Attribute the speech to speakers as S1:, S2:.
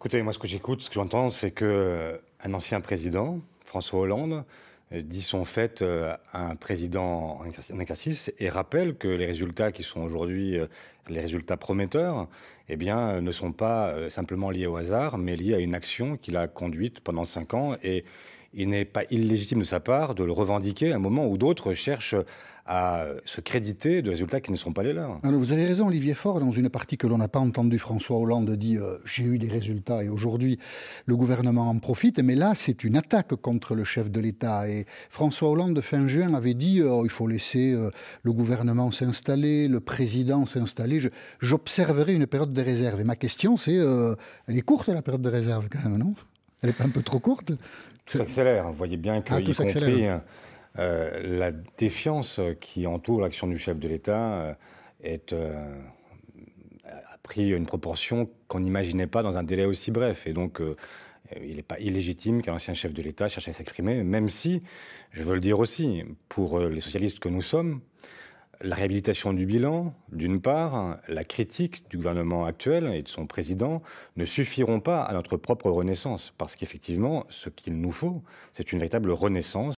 S1: Écoutez, moi, ce que j'écoute, ce que j'entends, c'est que un ancien président, François Hollande, dit son fait à un président en exercice et rappelle que les résultats qui sont aujourd'hui les résultats prometteurs, eh bien, ne sont pas simplement liés au hasard, mais liés à une action qu'il a conduite pendant 5 ans. Et il n'est pas illégitime de sa part de le revendiquer à un moment où d'autres cherchent à se créditer de résultats qui ne sont pas les leurs.
S2: Alors, vous avez raison, Olivier Faure, dans une partie que l'on n'a pas entendue, François Hollande dit j'ai eu des résultats et aujourd'hui le gouvernement en profite. Mais là, c'est une attaque contre le chef de l'État. Et François Hollande, fin juin, avait dit il faut laisser le gouvernement s'installer, le président s'installer. J'observerai une période de réserve. Et ma question, c'est elle est courte, la période de réserve, quand même, non? Elle n'est pas un peu trop courte?
S1: Tout s'accélère. Vous voyez bien
S2: Ah, tout
S1: y compris
S2: s'accélère.
S1: la défiance qui entoure l'action du chef de l'État a pris une proportion qu'on n'imaginait pas dans un délai aussi bref. Et donc, il n'est pas illégitime qu'un ancien chef de l'État cherche à s'exprimer, même si, je veux le dire aussi, pour les socialistes que nous sommes, la réhabilitation du bilan, d'une part, la critique du gouvernement actuel et de son président ne suffiront pas à notre propre renaissance. Parce qu'effectivement, ce qu'il nous faut, c'est une véritable renaissance